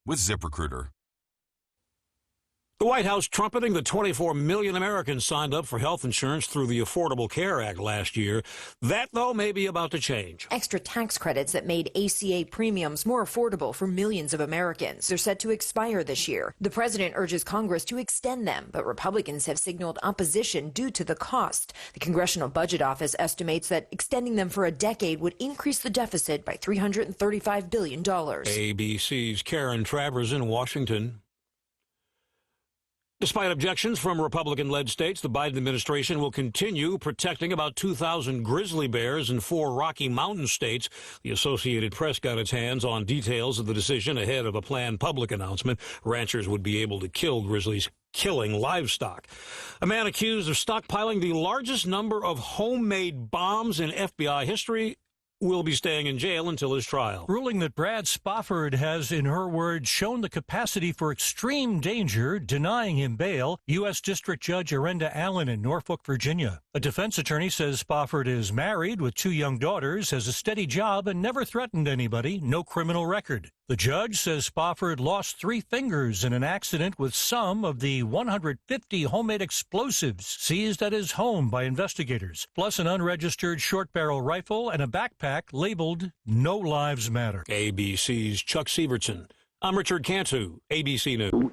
with ZipRecruiter. The White House trumpeting the 24 million Americans signed up for health insurance through the Affordable Care Act last year. That, though, may be about to change. Extra tax credits that made ACA premiums more affordable for millions of Americans are set to expire this year. The president urges Congress to extend them, but Republicans have signaled opposition due to the cost. The Congressional Budget Office estimates that extending them for a decade would increase the deficit by $335 billion. ABC's Karen Travers in Washington. Despite objections from Republican-led states, the Biden administration will continue protecting about 2,000 grizzly bears in 4 Rocky Mountain states. The Associated Press got its hands on details of the decision ahead of a planned public announcement. Ranchers would be able to kill grizzlies, killing livestock. A man accused of stockpiling the largest number of homemade bombs in FBI history will be staying in jail until his trial. Ruling that Brad Spofford has, in her words, shown the capacity for extreme danger, denying him bail. U.S. District Judge Arenda Allen in Norfolk, Virginia. A defense attorney says Spofford is married with 2 young daughters, has a steady job, and never threatened anybody, no criminal record. The judge says Spofford lost 3 fingers in an accident with some of the 150 homemade explosives seized at his home by investigators, plus an unregistered short-barrel rifle and a backpack labeled No Lives Matter. ABC's Chuck Sievertson. I'm Richard Cantu, ABC News.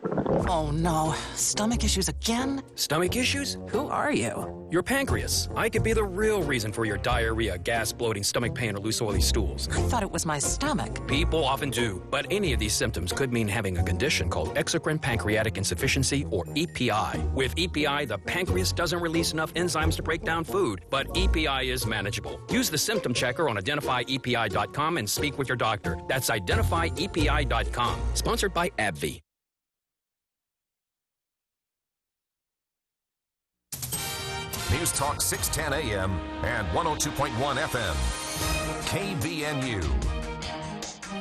Oh no, stomach issues again? Stomach issues? Who are you? Your pancreas. I could be the real reason for your diarrhea, gas, bloating, stomach pain, or loose oily stools. I thought it was my stomach. People often do, but any of these symptoms could mean having a condition called exocrine pancreatic insufficiency, or EPI. With EPI, the pancreas doesn't release enough enzymes to break down food, but EPI is manageable. Use the symptom checker on identifyepi.com and speak with your doctor. That's identifyepi.com. Sponsored by AbbVie. News Talk 610 AM and 102.1 FM. KVNU.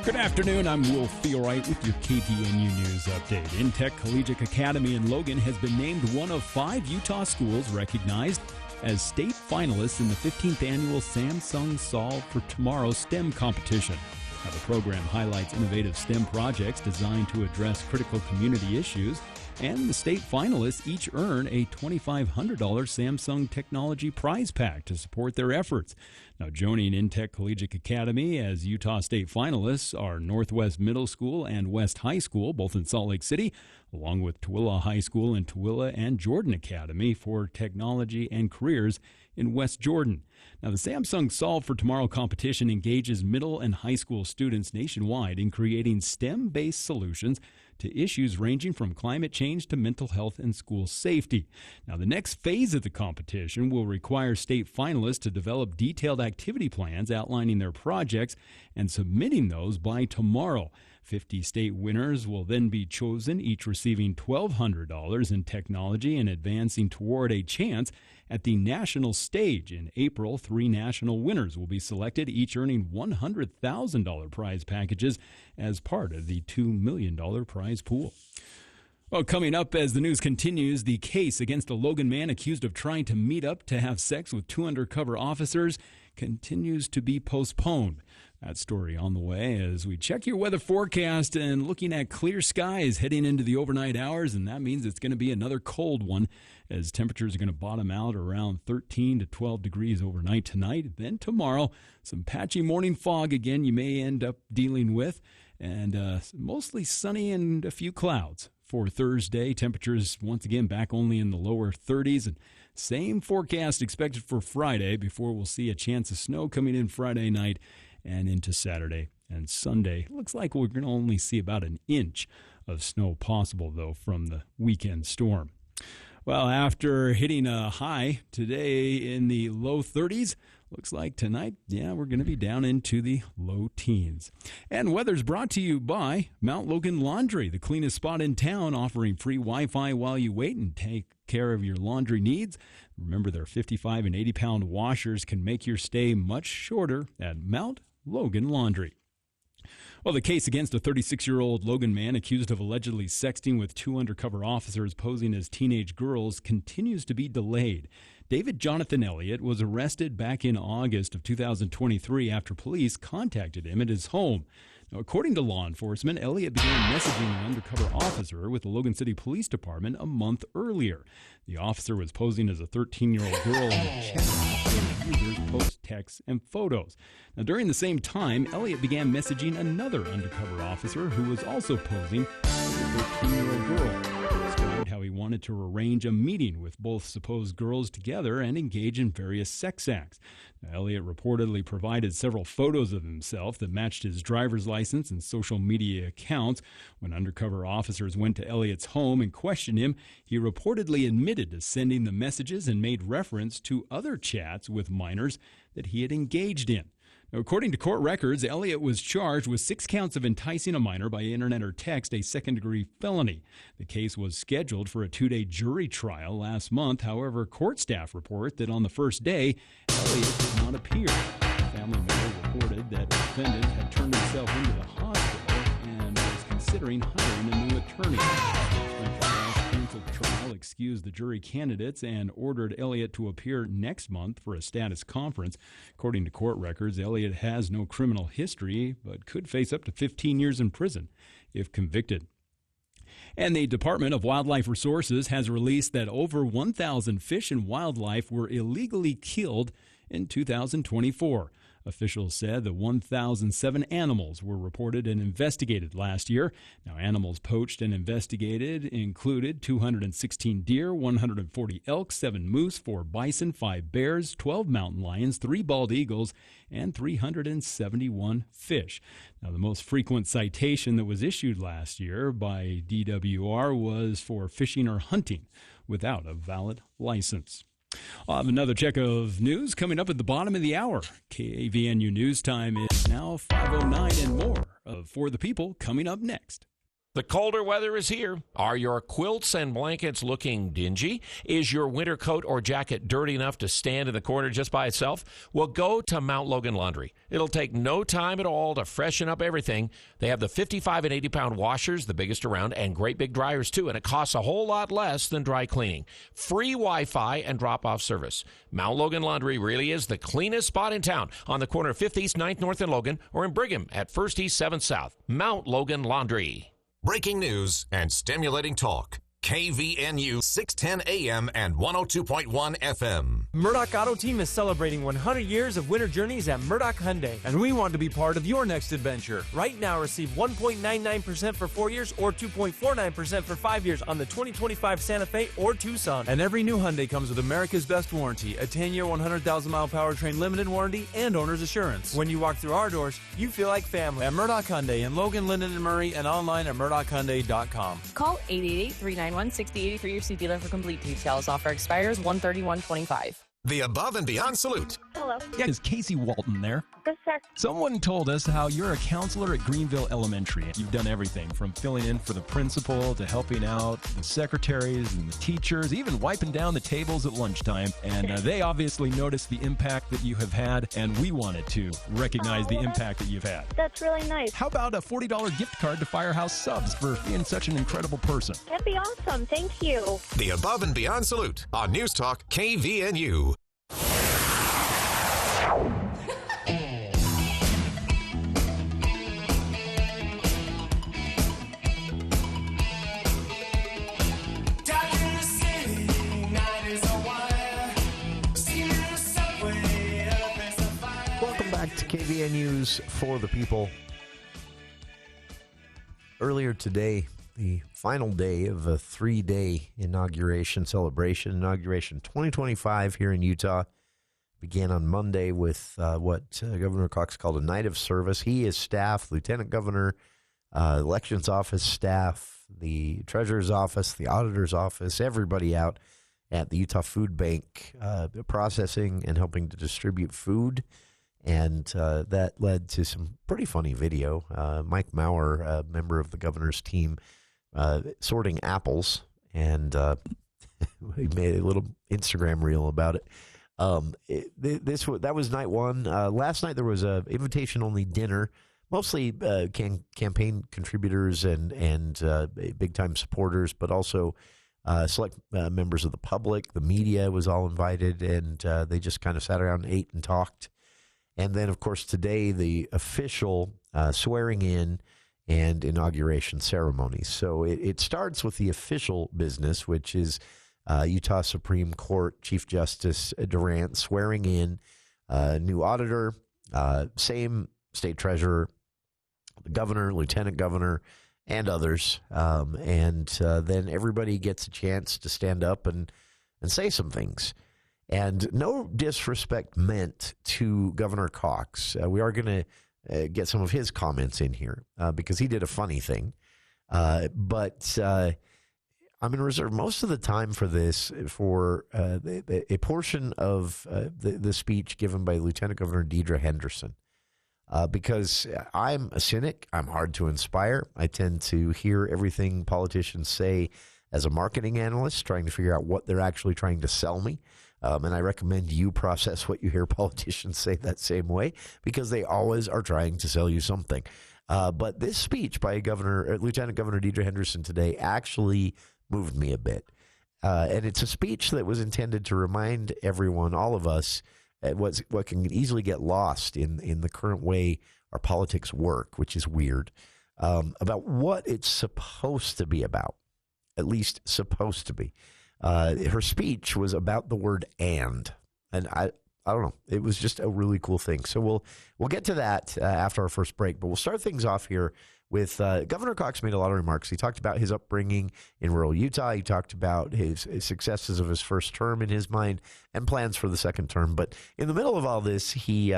Good afternoon, I'm Will Feelwright with your KVNU News Update. Intech Collegiate Academy in Logan has been named one of 5 Utah schools recognized as state finalists in the 15th annual Samsung Solve for Tomorrow STEM competition. Now, the program highlights innovative STEM projects designed to address critical community issues, and the state finalists each earn a $2,500 Samsung Technology Prize Pack to support their efforts. Now, joining Intech Collegiate Academy as Utah State finalists are Northwest Middle School and West High School, both in Salt Lake City, along with Tooele High School in Tooele and Jordan Academy for Technology and Careers in West Jordan. Now, the Samsung Solve for Tomorrow competition engages middle and high school students nationwide in creating STEM-based solutions to issues ranging from climate change to mental health and school safety. Now, the next phase of the competition will require state finalists to develop detailed activity plans outlining their projects and submitting those by tomorrow. 50 state winners will then be chosen, each receiving $1,200 in technology and advancing toward a chance at the national stage. In April, 3 national winners will be selected, each earning $100,000 prize packages as part of the $2 million prize pool. Well, coming up as the news continues, the case against a Logan man accused of trying to meet up to have sex with 2 undercover officers continues to be postponed. That story on the way as we check your weather forecast and looking at clear skies heading into the overnight hours, and that means it's going to be another cold one as temperatures are going to bottom out around 13 to 12 degrees overnight tonight. Then tomorrow, some patchy morning fog again you may end up dealing with, and mostly sunny and a few clouds. For Thursday, temperatures once again back only in the lower 30s, and same forecast expected for Friday before we'll see a chance of snow coming in Friday night and into Saturday and Sunday. Looks like we're going to only see about an inch of snow possible, though, from the weekend storm. Well, after hitting a high today in the low 30s, looks like tonight, we're going to be down into the low teens. And weather's brought to you by Mount Logan Laundry, the cleanest spot in town, offering free Wi-Fi while you wait and take care of your laundry needs. Remember, their 55 and 80-pound washers can make your stay much shorter at Mount Logan Laundry. Well, the case against a 36-year-old Logan man accused of allegedly sexting with 2 undercover officers posing as teenage girls continues to be delayed. David Jonathan Elliott was arrested back in August of 2023 after police contacted him at his home. Now, according to law enforcement, Elliott began messaging an undercover officer with the Logan City Police Department a month earlier. The officer was posing as a 13-year-old girl in the chat where users post texts and photos. Now, during the same time, Elliott began messaging another undercover officer who was also posing as a 13-year-old girl. He described how he wanted to arrange a meeting with both supposed girls together and engage in various sex acts. Now, Elliott reportedly provided several photos of himself that matched his driver's license and social media accounts. When undercover officers went to Elliott's home and questioned him, he reportedly admitted to sending the messages and made reference to other chats with minors that he had engaged in. Now, according to court records, Elliott was charged with 6 counts of enticing a minor by internet or text, a second-degree felony. The case was scheduled for a 2-day jury trial last month. However, court staff report that on the first day, Elliott did not appear. A family member reported that the defendant had turned himself into the hospital and was considering hiring a new attorney. The trial excused the jury candidates and ordered Elliott to appear next month for a status conference. According to court records, Elliott has no criminal history but could face up to 15 years in prison if convicted. And the Department of Wildlife Resources has released that over 1,000 fish and wildlife were illegally killed in 2024. Officials said that 1,007 animals were reported and investigated last year. Now, animals poached and investigated included 216 deer, 140 elk, 7 moose, 4 bison, 5 bears, 12 mountain lions, 3 bald eagles, and 371 fish. Now, the most frequent citation that was issued last year by DWR was for fishing or hunting without a valid license. I'll have another check of news coming up at the bottom of the hour. KAVNU News Time is now 5:09 and more of For the People coming up next. The colder weather is here. Are your quilts and blankets looking dingy? Is your winter coat or jacket dirty enough to stand in the corner just by itself? Well, go to Mount Logan Laundry. It'll take no time at all to freshen up everything. They have the 55 and 80-pound washers, the biggest around, and great big dryers, too, and it costs a whole lot less than dry cleaning. Free Wi-Fi and drop-off service. Mount Logan Laundry really is the cleanest spot in town on the corner of 5th East, 9th North, and Logan, or in Brigham at 1st East, 7th South. Mount Logan Laundry. Breaking news and stimulating talk. KVNU 610 AM and 102.1 FM. Murdoch Auto Team is celebrating 100 years of winter journeys at Murdoch Hyundai, and we want to be part of your next adventure. Right now, receive 1.99% for 4 years or 2.49% for 5 years on the 2025 Santa Fe or Tucson. And every new Hyundai comes with America's Best Warranty, a 10-year, 100,000-mile powertrain limited warranty, and owner's assurance. When you walk through our doors, you feel like family at Murdoch Hyundai in Logan, Linden, and Murray, and online at murdochhyundai.com. Call 888-391-6080 for your dealer for complete details. Offer expires 1/31/25. The Above and Beyond Salute. Hello. Yeah, is Casey Walton there? Yes, sir. Someone told us how you're a counselor at Greenville Elementary. You've done everything from filling in for the principal to helping out the secretaries and the teachers, even wiping down the tables at lunchtime. And they obviously noticed the impact that you have had, and we wanted to recognize the impact that you've had. That's really nice. How about a $40 gift card to Firehouse Subs for being such an incredible person? That'd be awesome. Thank you. The Above and Beyond Salute on News Talk KVNU. Welcome back to KVNU's For the People. Earlier today, the final day of a 3-day inauguration celebration. Inauguration 2025 here in Utah began on Monday with what Governor Cox called a night of service. He, his staff, Lieutenant Governor, Elections Office staff, the Treasurer's Office, the Auditor's Office, everybody out at the Utah Food Bank processing and helping to distribute food. And that led to some pretty funny video. Mike Maurer, a member of the governor's team, sorting apples, and he made a little Instagram reel about it. That was night one. Last night there was a invitation-only dinner, mostly campaign contributors and big-time supporters, but also select members of the public. The media was all invited, and they just kind of sat around and ate and talked. And then, of course, today, the official swearing in and inauguration ceremonies. So it starts with the official business, which is Utah Supreme Court Chief Justice Durant swearing in new auditor, same state treasurer, the governor, lieutenant governor, and others. And then everybody gets a chance to stand up and say some things. And no disrespect meant to Governor Cox. We are going to get some of his comments in here because he did a funny thing. But I'm going to reserve most of the time for this for a portion of the speech given by Lieutenant Governor Deidre Henderson. Because I'm a cynic. I'm hard to inspire. I tend to hear everything politicians say as a marketing analyst, trying to figure out what they're actually trying to sell me. And I recommend you process what you hear politicians say that same way, because they always are trying to sell you something. But this speech by Lieutenant Governor Deidre Henderson today actually moved me a bit. And it's a speech that was intended to remind everyone, all of us, what can easily get lost in the current way our politics work, which is weird, about what it's supposed to be about, at least supposed to be. Her speech was about the word and I don't know. It was just a really cool thing. So we'll get to that after our first break, but we'll start things off here with Governor Cox made a lot of remarks. He talked about his upbringing in rural Utah. He talked about his successes of his first term in his mind and plans for the second term. But in the middle of all this, he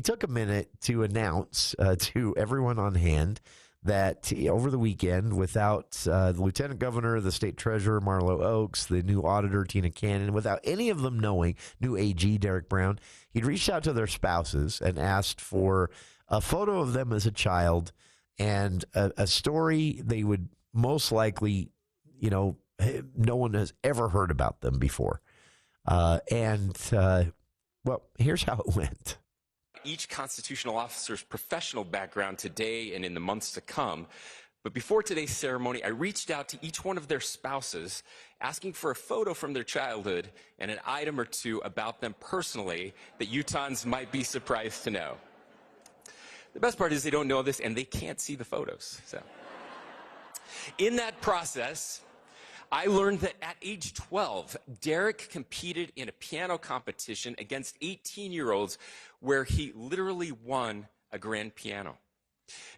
took a minute to announce to everyone on hand that over the weekend, without the lieutenant governor, the state treasurer, Marlo Oaks, the new auditor, Tina Cannon, without any of them knowing, new AG, Derek Brown, he'd reached out to their spouses and asked for a photo of them as a child and a story they would most likely, no one has ever heard about them before. Well, here's how it went. Each constitutional officer's professional background today and in the months to come. But before today's ceremony, I reached out to each one of their spouses, asking for a photo from their childhood and an item or two about them personally that Utahns might be surprised to know. The best part is they don't know this and they can't see the photos. So, in that process, I learned that at age 12, Derek competed in a piano competition against 18-year-olds where he literally won a grand piano.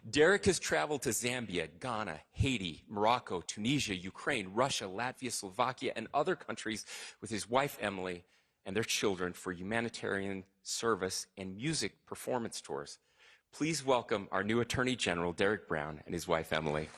Derek has traveled to Zambia, Ghana, Haiti, Morocco, Tunisia, Ukraine, Russia, Latvia, Slovakia, and other countries with his wife, Emily, and their children for humanitarian service and music performance tours. Please welcome our new Attorney General, Derek Brown, and his wife, Emily.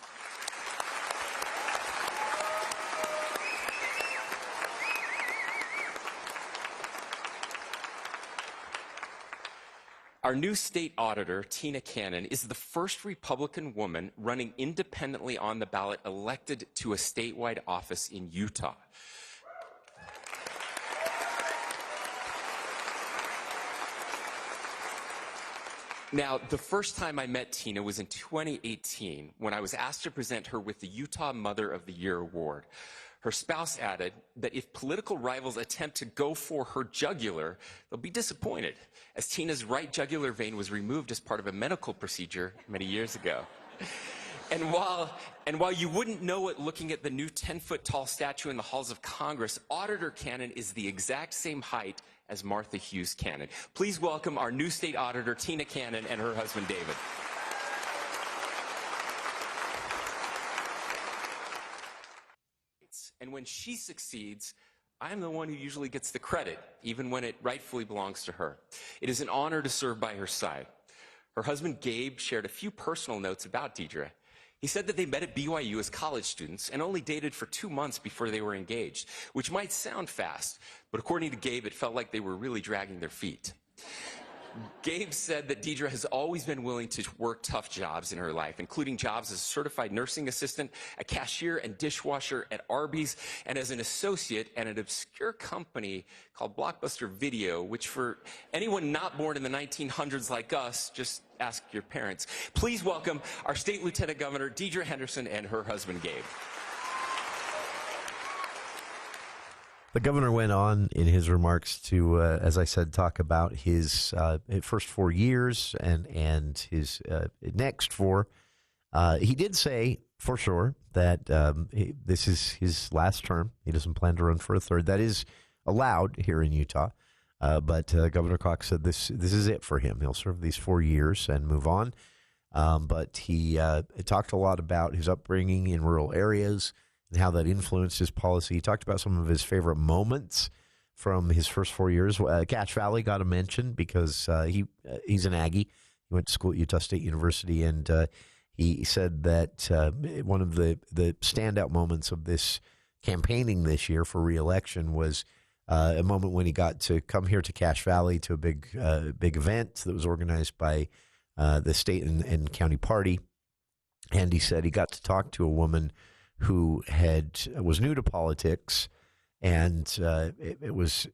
Our new state auditor, Tina Cannon, is the first Republican woman running independently on the ballot elected to a statewide office in Utah. Now, the first time I met Tina was in 2018 when I was asked to present her with the Utah Mother of the Year Award. Her spouse added that if political rivals attempt to go for her jugular, they'll be disappointed, as Tina's right jugular vein was removed as part of a medical procedure many years ago. And while you wouldn't know it looking at the new 10-foot-tall statue in the halls of Congress, Auditor Cannon is the exact same height as Martha Hughes Cannon. Please welcome our new state auditor, Tina Cannon, and her husband, David. And when she succeeds, I'm the one who usually gets the credit, even when it rightfully belongs to her. It is an honor to serve by her side. Her husband, Gabe, shared a few personal notes about Deidre. He said that they met at BYU as college students and only dated for 2 months before they were engaged, which might sound fast, but according to Gabe, it felt like they were really dragging their feet. Gabe said that Deidre has always been willing to work tough jobs in her life, including jobs as a certified nursing assistant, a cashier and dishwasher at Arby's, and as an associate at an obscure company called Blockbuster Video, which for anyone not born in the 1900s like us, just ask your parents. Please welcome our state lieutenant governor, Deidre Henderson, and her husband, Gabe. The governor went on in his remarks to, as I said, talk about his first 4 years and his next 4. He did say for sure that this is his last term. He doesn't plan to run for a third. That is allowed here in Utah. But Governor Cox said this is it for him. He'll serve these 4 years and move on. But he talked a lot about his upbringing in rural areas and how that influenced his policy. He talked about some of his favorite moments from his first 4 years. Cache Valley got a mention because he's an Aggie. He went to school at Utah State University, and he said that one of the standout moments of this campaigning this year for re-election was a moment when he got to come here to Cache Valley to a big event that was organized by the state and county party. And he said he got to talk to a woman who was new to politics, and it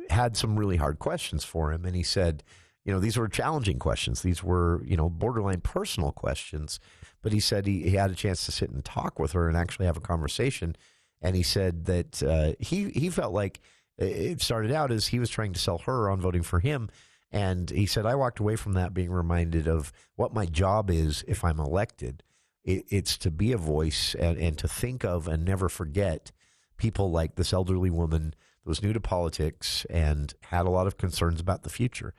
had some really hard questions for him. And he said, these were challenging questions. These were, borderline personal questions. But he said he had a chance to sit and talk with her and actually have a conversation. And he said that he felt like it started out as he was trying to sell her on voting for him. And he said, I walked away from that being reminded of what my job is if I'm elected. It's to be a voice and to think of and never forget people like this elderly woman that was new to politics and had a lot of concerns about the future.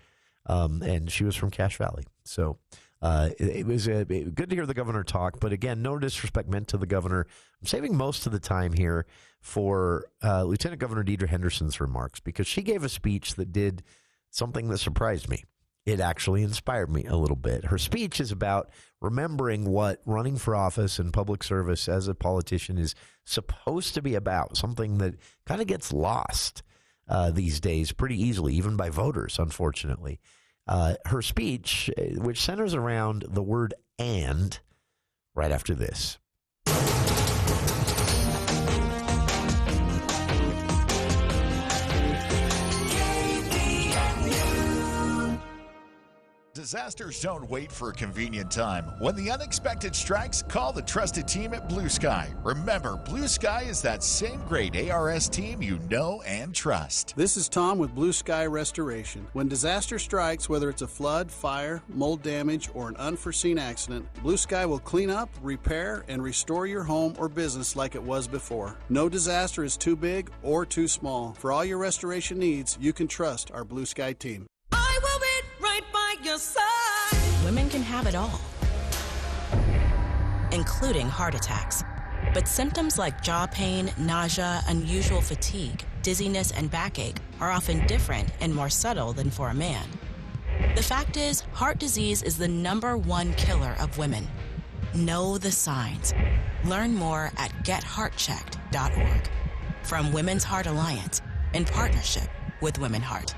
And she was from Cache Valley. So it was good to hear the governor talk. But again, no disrespect meant to the governor. I'm saving most of the time here for Lieutenant Governor Deidre Henderson's remarks, because she gave a speech that did something that surprised me. It actually inspired me a little bit. Her speech is about remembering what running for office and public service as a politician is supposed to be about, something that kind of gets lost these days pretty easily, even by voters, unfortunately. Her speech, which centers around the word "and," right after this. Disasters don't wait for a convenient time. When the unexpected strikes, call the trusted team at Blue Sky. Remember, Blue Sky is that same great ARS team you know and trust. This is Tom with Blue Sky Restoration. When disaster strikes, whether it's a flood, fire, mold damage, or an unforeseen accident, Blue Sky will clean up, repair, and restore your home or business like it was before. No disaster is too big or too small. For all your restoration needs, you can trust our Blue Sky team. I will be right by your side. Women can have it all, including heart attacks. But symptoms like jaw pain, nausea, unusual fatigue, dizziness, and backache are often different and more subtle than for a man. The fact is, heart disease is the #1 killer of women. Know the signs. Learn more at getheartchecked.org. From Women's Heart Alliance, in partnership with Women Heart.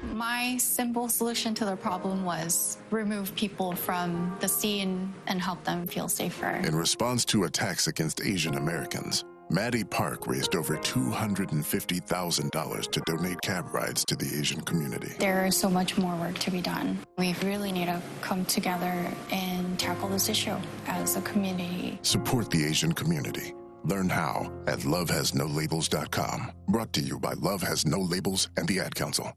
My simple solution to the problem was remove people from the scene and help them feel safer. In response to attacks against Asian Americans, Maddie Park raised over $250,000 to donate cab rides to the Asian community. There is so much more work to be done. We really need to come together and tackle this issue as a community. Support the Asian community. Learn how at lovehasnolabels.com. Brought to you by Love Has No Labels and the Ad Council.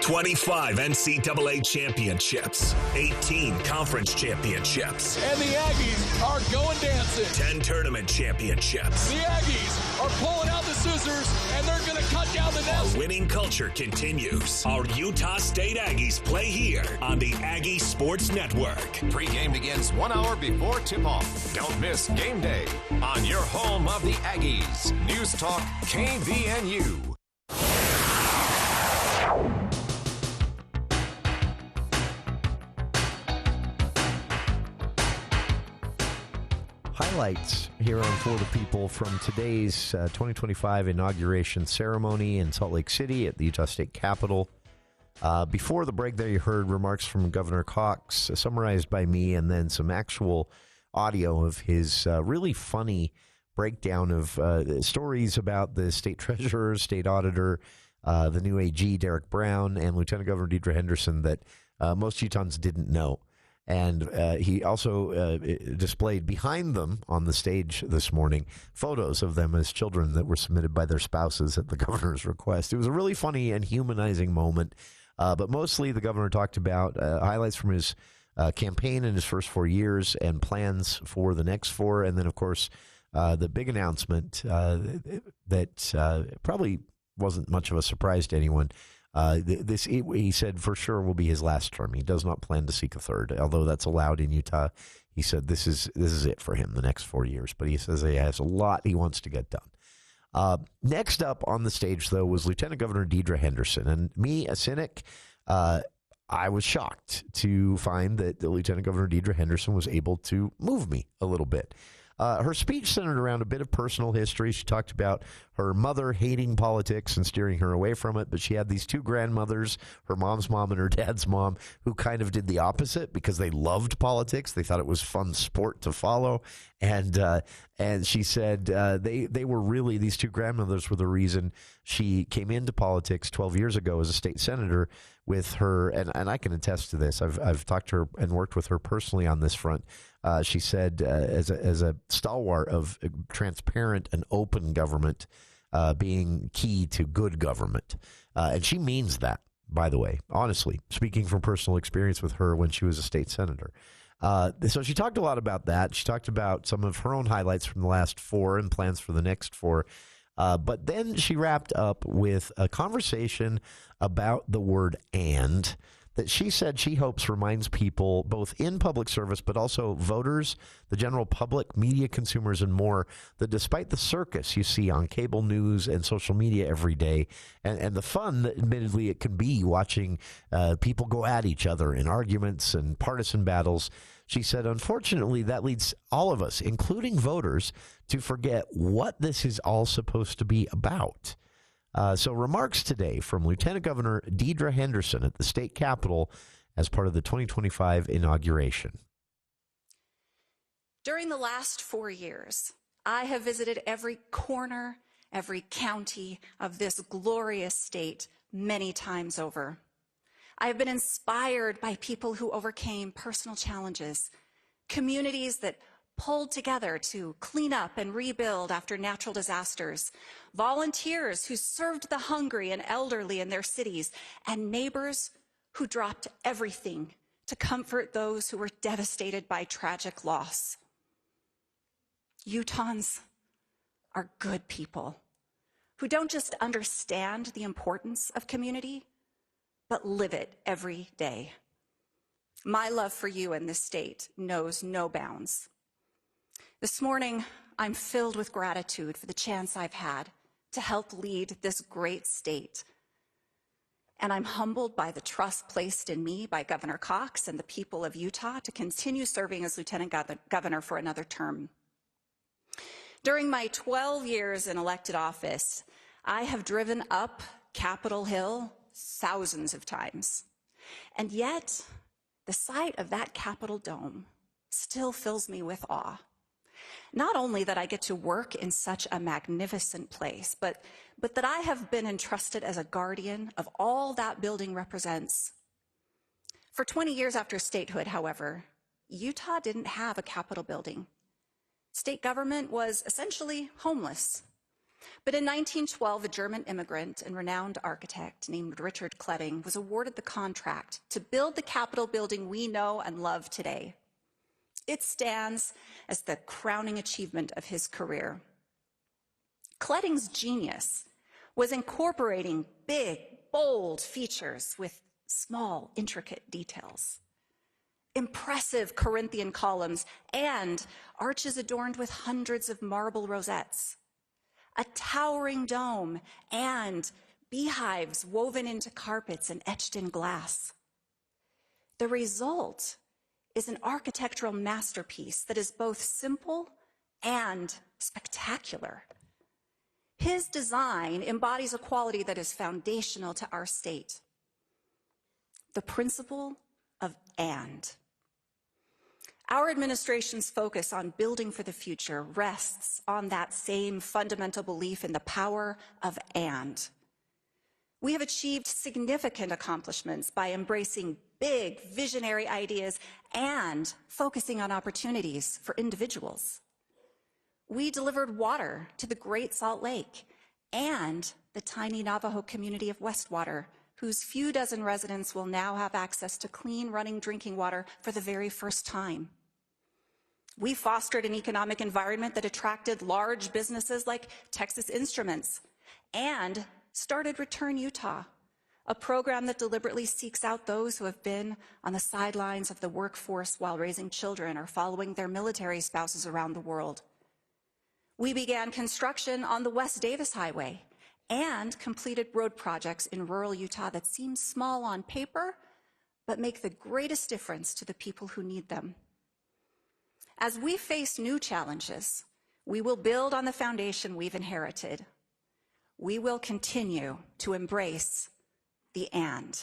25 NCAA championships, 18 conference championships. And the Aggies are going dancing. 10 tournament championships. The Aggies are pulling out the scissors, and they're going to cut down the nest. Our winning culture continues. Our Utah State Aggies play here on the Aggie Sports Network. Pre-game begins 1 hour before tip-off. Don't miss game day on your home of the Aggies. News Talk KVNU. Highlights here on For the People from today's 2025 inauguration ceremony in Salt Lake City at the Utah State Capitol. Before the break there, you heard remarks from Governor Cox summarized by me, and then some actual audio of his really funny breakdown of stories about the state treasurer, state auditor, the new AG, Derek Brown, and Lieutenant Governor Deidre Henderson that most Utahns didn't know. And he also displayed behind them on the stage this morning photos of them as children that were submitted by their spouses at the governor's request. It was a really funny and humanizing moment, but mostly the governor talked about highlights from his campaign in his first 4 years and plans for the next 4. And then, of course, the big announcement that probably wasn't much of a surprise to anyone. He said for sure will be his last term. He does not plan to seek a third, although that's allowed in Utah. He said this is it for him, the next 4 years. But he says he has a lot he wants to get done. Next up on the stage, though, was Lieutenant Governor Deidre Henderson. And me, a cynic, I was shocked to find that the Lieutenant Governor Deidre Henderson was able to move me a little bit. Her speech centered around a bit of personal history. She talked about her mother hating politics and steering her away from it, but she had these 2 grandmothers, her mom's mom and her dad's mom, who kind of did the opposite because they loved politics. They thought it was fun sport to follow. And she said they were really, these 2 grandmothers were the reason she came into politics 12 years ago as a state senator with her, and I can attest to this. I've talked to her and worked with her personally on this front. She said as a stalwart of transparent and open government being key to good government. And she means that, by the way, honestly, speaking from personal experience with her when she was a state senator. So she talked a lot about that. She talked about some of her own highlights from the last 4 and plans for the next 4. But then she wrapped up with a conversation about the word "and" that she said she hopes reminds people, both in public service but also voters, the general public, media consumers, and more, that despite the circus you see on cable news and social media every day, and the fun that admittedly it can be watching people go at each other in arguments and partisan battles, she said, unfortunately, that leads all of us, including voters, to forget what this is all supposed to be about. So remarks today from Lieutenant Governor Deidre Henderson at the state capitol as part of the 2025 inauguration. During the last 4 years, I have visited every corner, every county of this glorious state many times over. I have been inspired by people who overcame personal challenges, communities that pulled together to clean up and rebuild after natural disasters, volunteers who served the hungry and elderly in their cities, and neighbors who dropped everything to comfort those who were devastated by tragic loss. Utahns are good people who don't just understand the importance of community, but live it every day. My love for you and this state knows no bounds. This morning, I'm filled with gratitude for the chance I've had to help lead this great state. And I'm humbled by the trust placed in me by Governor Cox and the people of Utah to continue serving as Lieutenant Governor for another term. During my 12 years in elected office, I have driven up Capitol Hill thousands of times. And yet, the sight of that Capitol dome still fills me with awe. Not only that I get to work in such a magnificent place, but that I have been entrusted as a guardian of all that building represents. For 20 years after statehood, however, Utah didn't have a Capitol building. State government was essentially homeless. But in 1912, a German immigrant and renowned architect named Richard Kletting was awarded the contract to build the Capitol building we know and love today. It stands as the crowning achievement of his career. Kletting's genius was incorporating big, bold features with small, intricate details. Impressive Corinthian columns and arches adorned with hundreds of marble rosettes. A towering dome and beehives woven into carpets and etched in glass. The result is an architectural masterpiece that is both simple and spectacular. His design embodies a quality that is foundational to our state: the principle of "and." Our administration's focus on building for the future rests on that same fundamental belief in the power of "and." We have achieved significant accomplishments by embracing big visionary ideas and focusing on opportunities for individuals. We delivered water to the Great Salt Lake and the tiny Navajo community of Westwater, whose few dozen residents will now have access to clean running drinking water for the very first time. We fostered an economic environment that attracted large businesses like Texas Instruments and started Return Utah, a program that deliberately seeks out those who have been on the sidelines of the workforce while raising children or following their military spouses around the world. We began construction on the West Davis Highway and completed road projects in rural Utah that seem small on paper, but make the greatest difference to the people who need them. As we face new challenges, we will build on the foundation we've inherited. We will continue to embrace the and.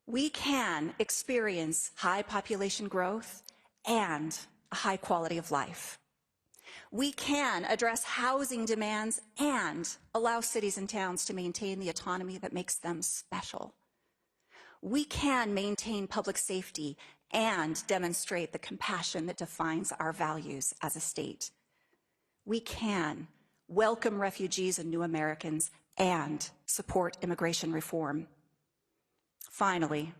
We can experience high population growth and a high quality of life. We can address housing demands and allow cities and towns to maintain the autonomy that makes them special. We can maintain public safety and demonstrate the compassion that defines our values as a state. We can welcome refugees and new Americans and support immigration reform. Finally,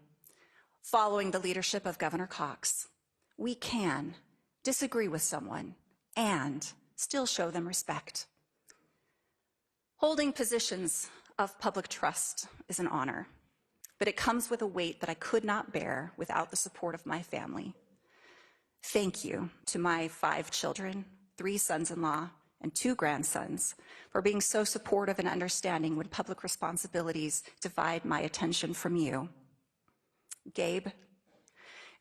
following the leadership of Governor Cox, we can disagree with someone and still show them respect. Holding positions of public trust is an honor, but it comes with a weight that I could not bear without the support of my family. Thank you to my 5 children, 3 sons-in-law, and 2 grandsons for being so supportive and understanding when public responsibilities divide my attention from you. Gabe,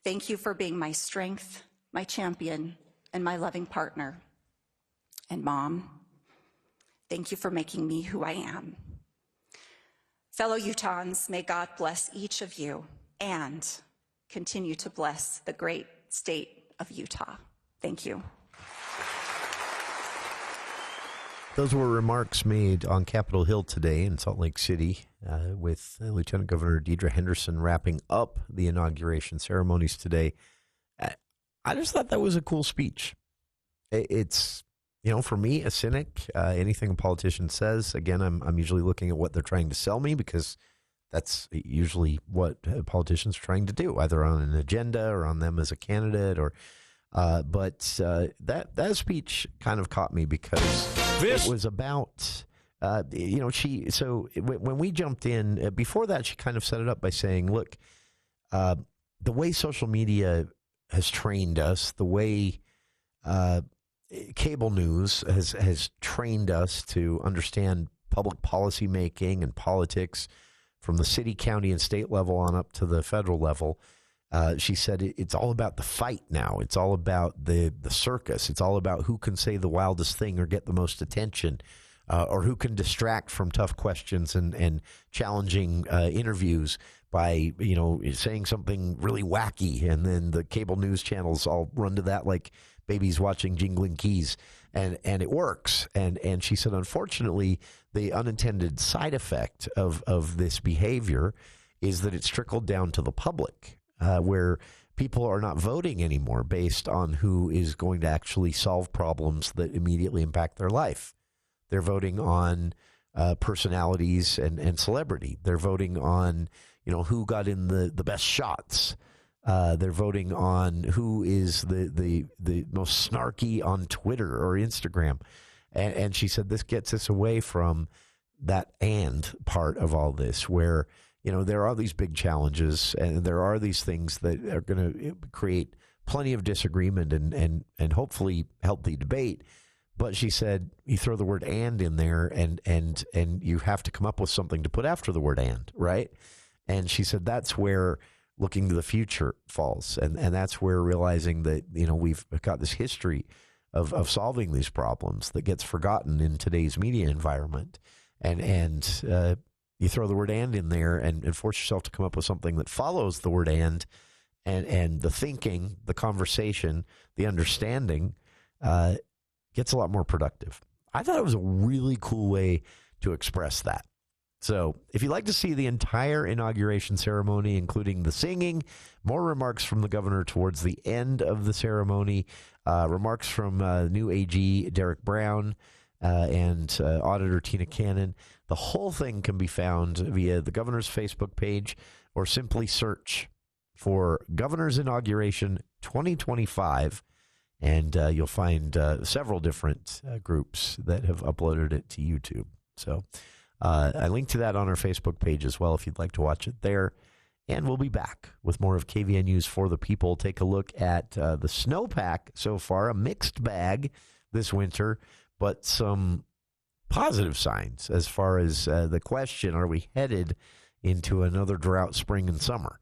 thank you for being my strength, my champion, and my loving partner. And Mom, thank you for making me who I am. Fellow Utahns, may God bless each of you and continue to bless the great state of Utah. Thank you. Those were remarks made on Capitol Hill today in Salt Lake City with Lieutenant Governor Deidre Henderson wrapping up the inauguration ceremonies today. I just thought that was a cool speech. It's, for me, a cynic, anything a politician says, again, I'm usually looking at what they're trying to sell me because that's usually what politicians are trying to do, either on an agenda or on them as a candidate or but that speech kind of caught me because it was about, when we jumped in, before that, she kind of set it up by saying, look, the way social media has trained us, the way cable news has trained us to understand public policy making and politics from the city, county, and state level on up to the federal level. She said it's all about the fight now. It's all about the circus. It's all about who can say the wildest thing or get the most attention, or who can distract from tough questions and challenging interviews by, saying something really wacky. And then the cable news channels all run to that like babies watching Jingling Keys. And it works. And she said, unfortunately, the unintended side effect of this behavior is that it's trickled down to the public. Where people are not voting anymore based on who is going to actually solve problems that immediately impact their life. They're voting on personalities and celebrity. They're voting on, who got in the best shots. They're voting on who is the most snarky on Twitter or Instagram. And she said this gets us away from that and part of all this where there are these big challenges and there are these things that are going to create plenty of disagreement and hopefully healthy debate. But she said you throw the word and in there and you have to come up with something to put after the word and, right? And she said that's where looking to the future falls. And that's where realizing that, we've got this history of solving these problems that gets forgotten in today's media environment. And you throw the word and in there and force yourself to come up with something that follows the word and the thinking, the conversation, the understanding gets a lot more productive. I thought it was a really cool way to express that. So if you'd like to see the entire inauguration ceremony, including the singing, more remarks from the governor towards the end of the ceremony, remarks from new AG Derek Brown and Auditor Tina Cannon, the whole thing can be found via the governor's Facebook page or simply search for Governor's Inauguration 2025, and you'll find several different groups that have uploaded it to YouTube. So I linked to that on our Facebook page as well if you'd like to watch it there. And we'll be back with more of KVN News for the People. Take a look at the snowpack so far, a mixed bag this winter, but some positive signs as far as the question, are we headed into another drought spring and summer?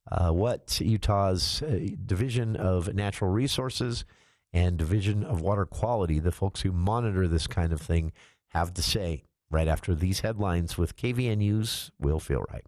What Utah's Division of Natural Resources and Division of Water Quality, the folks who monitor this kind of thing, have to say right after these headlines with KVN News. Will Feel Right.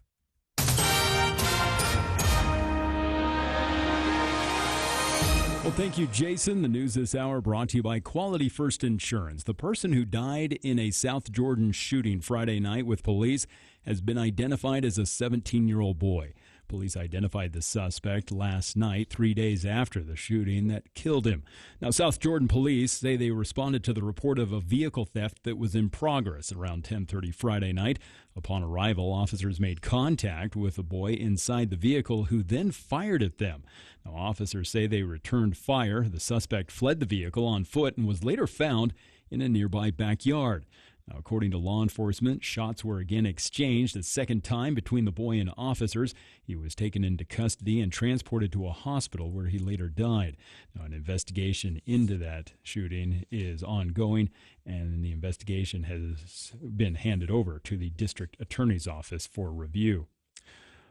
Well, thank you, Jason. The news this hour brought to you by Quality First Insurance. The person who died in a South Jordan shooting Friday night with police has been identified as a 17-year-old boy. Police identified the suspect last night, 3 days after the shooting that killed him. Now, South Jordan police say they responded to the report of a vehicle theft that was in progress around 10:30 Friday night. Upon arrival, officers made contact with a boy inside the vehicle who then fired at them. Now, officers say they returned fire. The suspect fled the vehicle on foot and was later found in a nearby backyard. Now, according to law enforcement, shots were again exchanged a second time between the boy and officers. He was taken into custody and transported to a hospital where he later died. Now, an investigation into that shooting is ongoing, and the investigation has been handed over to the district attorney's office for review.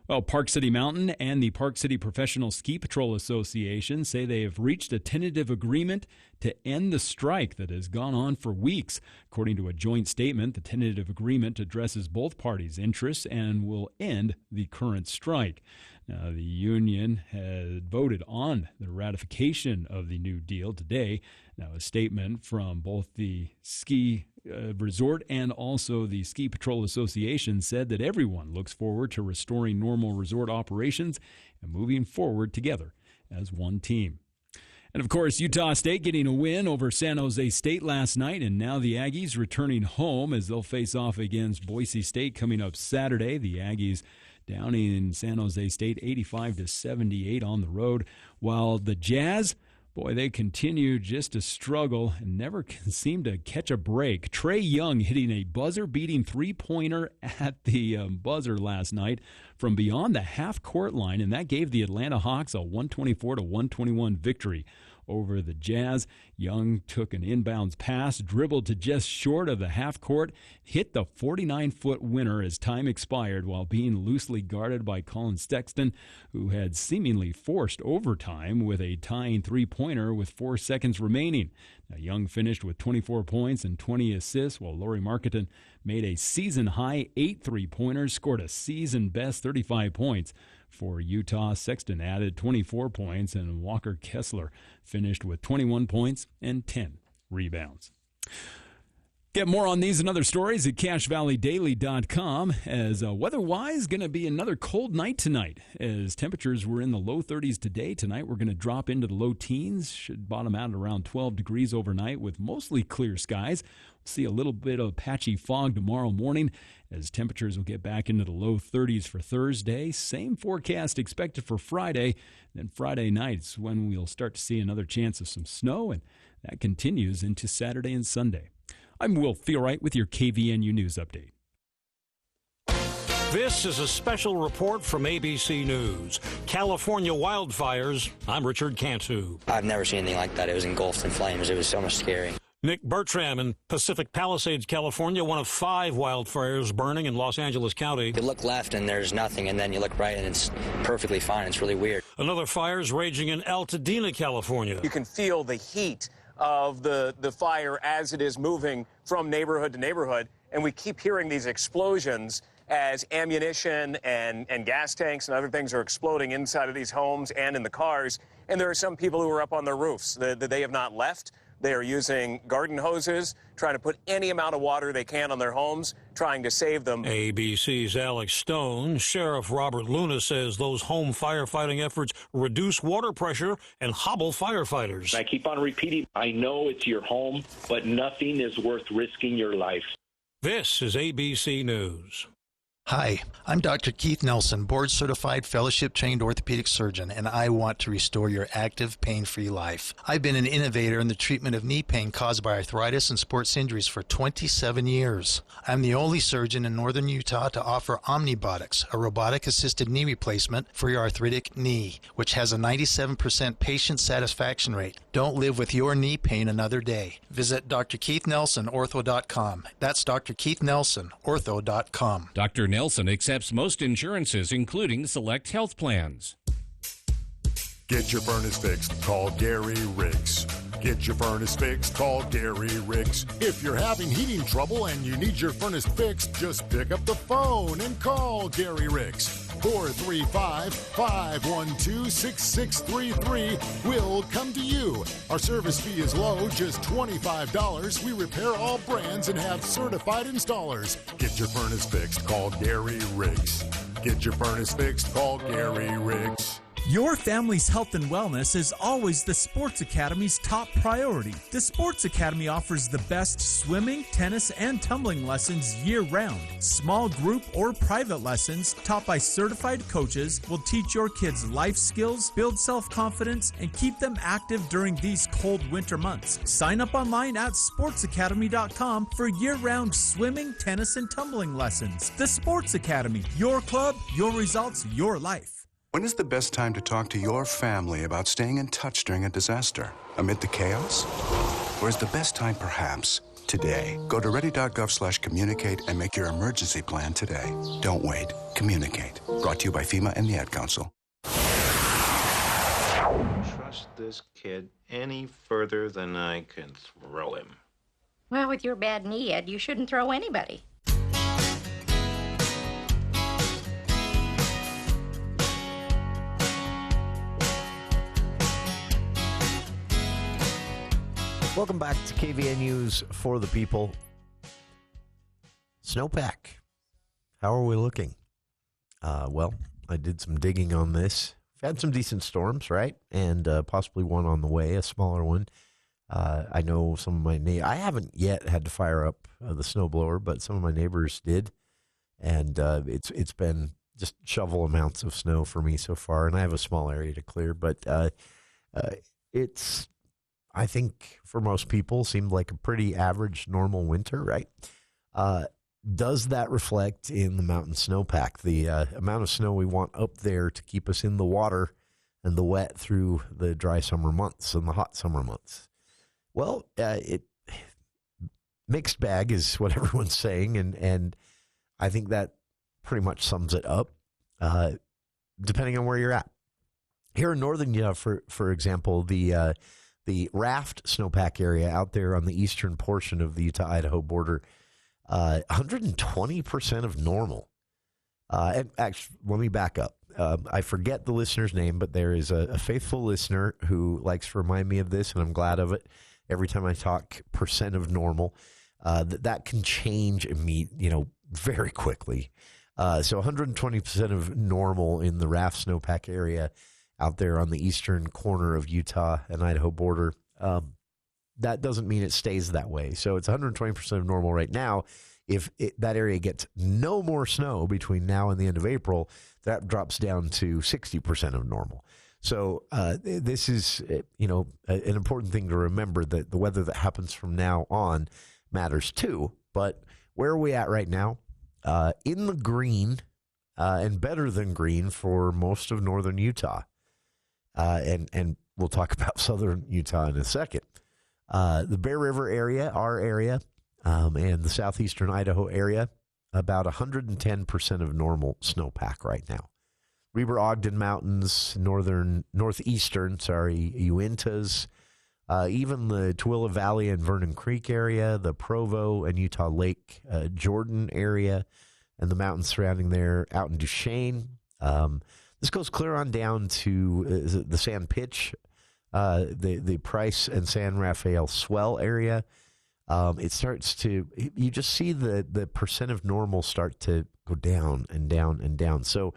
Well, Park City Mountain and the Park City Professional Ski Patrol Association say they have reached a tentative agreement to end the strike that has gone on for weeks. According to a joint statement, the tentative agreement addresses both parties' interests and will end the current strike. Now, the union had voted on the ratification of the new deal today. Now, a statement from both the ski resort and also the Ski Patrol Association said that everyone looks forward to restoring normal resort operations and moving forward together as one team. And, of course, Utah State getting a win over San Jose State last night, and now the Aggies returning home as they'll face off against Boise State coming up Saturday. The Aggies down in San Jose State 85-78 on the road, while the Jazz, boy, they continue just to struggle and never can seem to catch a break. Trae Young hitting a buzzer-beating three-pointer at the buzzer last night from beyond the half-court line, and that gave the Atlanta Hawks a 124-121 victory over the Jazz. Young took an inbounds pass, dribbled to just short of the half court, hit the 49-foot winner as time expired while being loosely guarded by Colin Sexton, who had seemingly forced overtime with a tying three-pointer with 4 seconds remaining. Now, Young finished with 24 points and 20 assists, while Lauri Markkanen made a season-high 8 three-pointers, scored a season-best 35 points. For Utah, Sexton added 24 points, and Walker Kessler finished with 21 points and 10 rebounds. Get more on these and other stories at CashValleyDaily.com. As weather-wise, going to be another cold night tonight. As temperatures were in the low 30s today, tonight we're going to drop into the low teens. Should bottom out at around 12 degrees overnight with mostly clear skies. We'll see a little bit of patchy fog tomorrow morning as temperatures will get back into the low 30s for Thursday. Same forecast expected for Friday. Then Friday night's when we'll start to see another chance of some snow, and that continues into Saturday and Sunday. I'm Will Feelright with your KVNU News Update. This is a special report from ABC News. California wildfires. I'm Richard Cantu. I've never seen anything like that. It was engulfed in flames. It was so much scary. Nick Bertram in Pacific Palisades, California, one of 5 wildfires burning in Los Angeles County. You look left and there's nothing, and then you look right and it's perfectly fine. It's really weird. Another fire's raging in Altadena, California. You can feel the heat of the fire as it is moving from neighborhood to neighborhood, and we keep hearing these explosions as ammunition and gas tanks and other things are exploding inside of these homes and in the cars. And there are some people who are up on their roofs that they have not left, They are using garden hoses, trying to put any amount of water they can on their homes, trying to save them. ABC's Alex Stone. Sheriff Robert Luna says those home firefighting efforts reduce water pressure and hobble firefighters. I keep on repeating, I know it's your home, but nothing is worth risking your life. This is ABC News. Hi, I'm Dr. Keith Nelson, board-certified, fellowship-trained orthopedic surgeon, and I want to restore your active, pain-free life. I've been an innovator in the treatment of knee pain caused by arthritis and sports injuries for 27 years. I'm the only surgeon in northern Utah to offer Omnibotics, a robotic-assisted knee replacement for your arthritic knee, which has a 97% patient satisfaction rate. Don't live with your knee pain another day. Visit drkeithnelsonortho.com. That's drkeithnelsonortho.com. Dr. Nelson accepts most insurances, including select health plans. Get your furnace fixed. Call Gary Riggs. Get your furnace fixed. Call Gary Riggs. If you're having heating trouble and you need your furnace fixed, just pick up the phone and call Gary Riggs. 435-512-6633. We'll come to you. Our service fee is low, just $25. We repair all brands and have certified installers. Get your furnace fixed. Call Gary Riggs. Get your furnace fixed. Call Gary Riggs. Your family's health and wellness is always the Sports Academy's top priority. The Sports Academy offers the best swimming, tennis, and tumbling lessons year-round. Small group or private lessons taught by certified coaches will teach your kids life skills, build self-confidence, and keep them active during these cold winter months. Sign up online at sportsacademy.com for year-round swimming, tennis, and tumbling lessons. The Sports Academy, your club, your results, your life. When is the best time to talk to your family about staying in touch during a disaster? Amid the chaos? Or is the best time perhaps today? Go to ready.gov/communicate and make your emergency plan today. Don't wait. Communicate. Brought to you by FEMA and the Ad Council. Trust this kid any further than I can throw him. Well, with your bad knee, Ed, you shouldn't throw anybody. Welcome back to KVN News for the People. Snowpack. How are we looking? Well, I did some digging on this. We've had some decent storms, right? And possibly one on the way, a smaller one. I know some of my neighbors, I haven't yet had to fire up the snowblower, but some of my neighbors did. And it's been just shovel amounts of snow for me so far. And I have a small area to clear, but it's, I think for most people, seemed like a pretty average, normal winter, right? Does that reflect in the mountain snowpack, the amount of snow we want up there to keep us in the water and the wet through the dry summer months and the hot summer months? Well, mixed bag is what everyone's saying, and I think that pretty much sums it up, depending on where you're at. Here in northern Utah, for example, the Raft snowpack area out there on the eastern portion of the Utah-Idaho border, 120% of normal. And actually, let me back up. I forget the listener's name, but there is a faithful listener who likes to remind me of this, and I'm glad of it. Every time I talk percent of normal, that can change very quickly. So 120% of normal in the Raft snowpack area out there on the eastern corner of Utah and Idaho border. That doesn't mean it stays that way. So it's 120% of normal right now. If that area gets no more snow between now and the end of April, that drops down to 60% of normal. So this is, an important thing to remember, that the weather that happens from now on matters too. But where are we at right now? In the green and better than green for most of northern Utah. And we'll talk about southern Utah in a second. The Bear River area, our area, and the southeastern Idaho area, about 110% of normal snowpack right now. Weber Ogden Mountains, northeastern, Uintas, even the Tooele Valley and Vernon Creek area, the Provo and Utah Lake Jordan area, and the mountains surrounding there, out in Duchesne. This goes clear on down to the Sand Pitch the Price and San Rafael Swell area, it starts to, you just see the percent of normal start to go down and down and down. So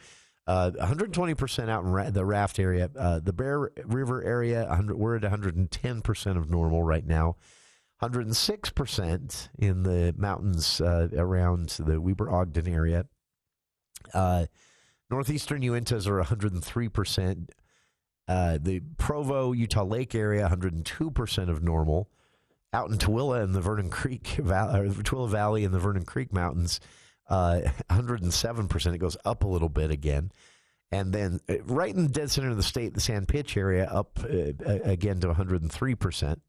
120% out in the Raft area. The Bear River area, we're at 110% of normal right now. 106% in the mountains around the Weber-Ogden area. Northeastern Uintas are 103%. The Provo, Utah Lake area, 102% of normal. Out in Tooele and the Vernon Creek Valley, Tooele Valley and the Vernon Creek Mountains, 107%. It goes up a little bit again. And then right in the dead center of the state, the Sand Pitch area, up again to 103%.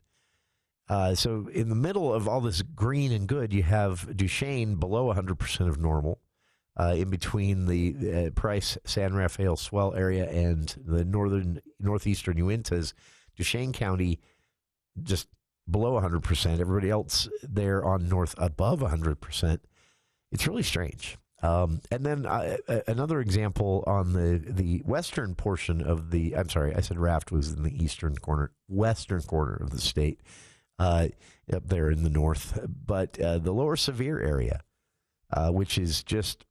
So in the middle of all this green and good, you have Duchesne below 100% of normal. In between the Price, San Rafael Swell area and the northeastern Uintas, Duchesne County just below 100%. Everybody else there on north above 100%. It's really strange. And then another example on the western portion of the, I'm sorry, I said Raft was in the western corner of the state, up there in the north. But the lower Sevier area, which is just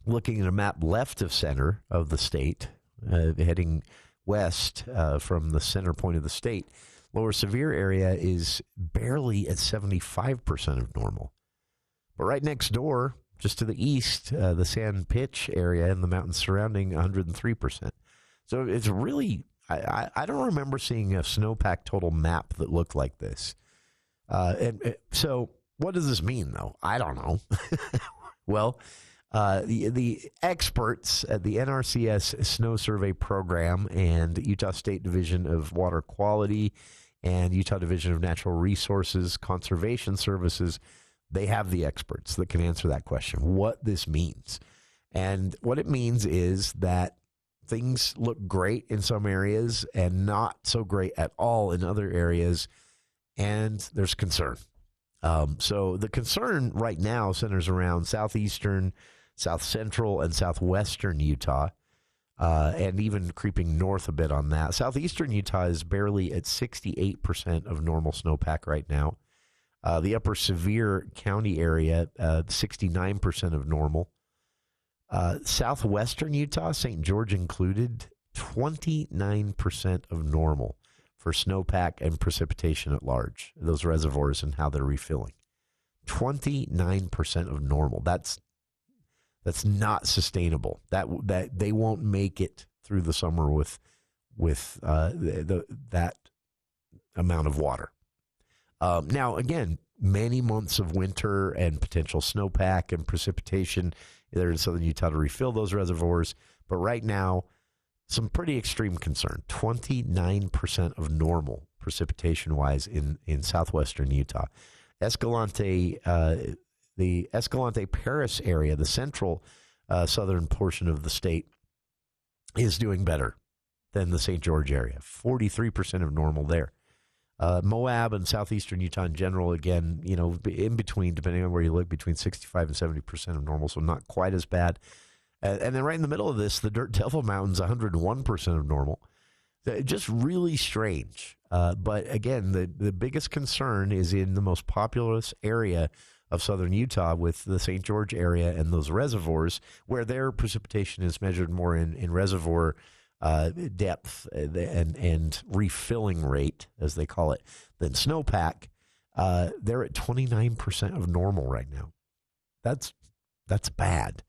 looking at a map left of center of the state, heading west from the center point of the state, lower Sevier area is barely at 75% of normal. But right next door, just to the east, the Sand Pitch area and the mountains surrounding, 103%. So it's really, I don't remember seeing a snowpack total map that looked like this. So what does this mean, though? I don't know. Well, the experts at the NRCS Snow Survey Program and Utah State Division of Water Quality and Utah Division of Natural Resources Conservation Services, they have the experts that can answer that question, what this means. And what it means is that things look great in some areas and not so great at all in other areas, and there's concern. So the concern right now centers around southeastern, south central, and southwestern Utah, and even creeping north a bit on that. Southeastern Utah is barely at 68% of normal snowpack right now. The upper Sevier County area, 69% of normal. Southwestern Utah, St. George included, 29% of normal for snowpack and precipitation at large, those reservoirs and how they're refilling. 29% of normal. That's not sustainable. That they won't make it through the summer with that amount of water. Now, again, many months of winter and potential snowpack and precipitation there in southern Utah to refill those reservoirs. But right now, some pretty extreme concern. 29% of normal precipitation-wise in southwestern Utah. Escalante, the Escalante-Paris area, the central southern portion of the state, is doing better than the St. George area. 43% of normal there. Moab and southeastern Utah in general, again, in between, depending on where you look, between 65 and 70% of normal, so not quite as bad. And then right in the middle of this, the Dirt Devil Mountains, 101% of normal. Just really strange. But again, the biggest concern is in the most populous area of southern Utah with the St. George area and those reservoirs, where their precipitation is measured more in reservoir depth and refilling rate, as they call it, than snowpack. They're at 29% of normal right now. That's bad.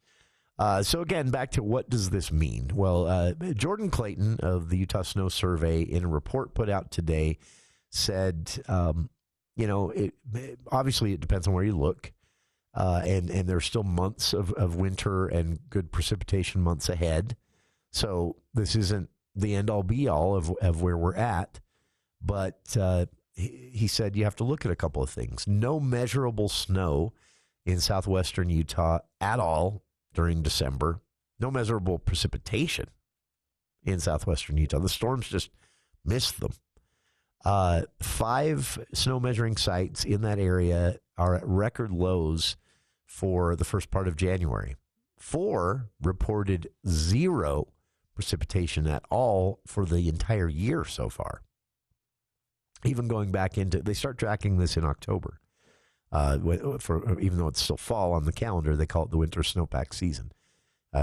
So again, back to what does this mean? Well, Jordan Clayton of the Utah Snow Survey, in a report put out today, said, obviously it depends on where you look, and there's still months of winter and good precipitation months ahead. So this isn't the end-all, be-all of where we're at. But he said you have to look at a couple of things. No measurable snow in southwestern Utah at all during December. No measurable precipitation in southwestern Utah. The storms just missed them. 5 snow measuring sites in that area are at record lows for the first part of January. 4 reported 0 precipitation at all for the entire year so far. even going back into, they start tracking this in October. Even though it's still fall on the calendar, they call it the winter snowpack season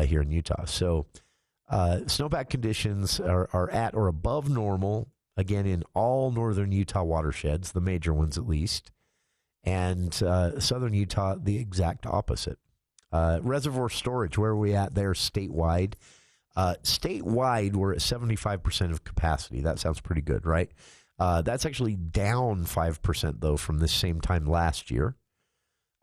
here in Utah. So snowpack conditions are at or above normal, again, in all northern Utah watersheds, the major ones at least, and southern Utah, the exact opposite. Reservoir storage, where are we at there statewide? Statewide, we're at 75% of capacity. That sounds pretty good, right? That's actually down 5%, though, from this same time last year.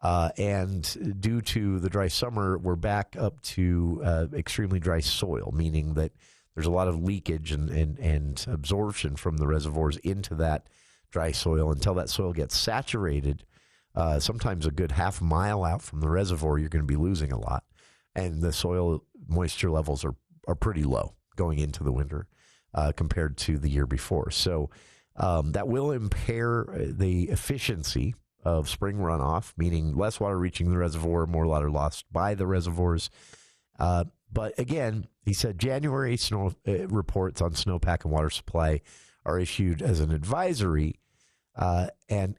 And due to the dry summer, we're back up to extremely dry soil, meaning that there's a lot of leakage and absorption from the reservoirs into that dry soil until that soil gets saturated. Sometimes a good half mile out from the reservoir, you're going to be losing a lot. And the soil moisture levels are pretty low going into the winter compared to the year before. So that will impair the efficiency of spring runoff, meaning less water reaching the reservoir, more water lost by the reservoirs. But again, he said January snow reports on snowpack and water supply are issued as an advisory and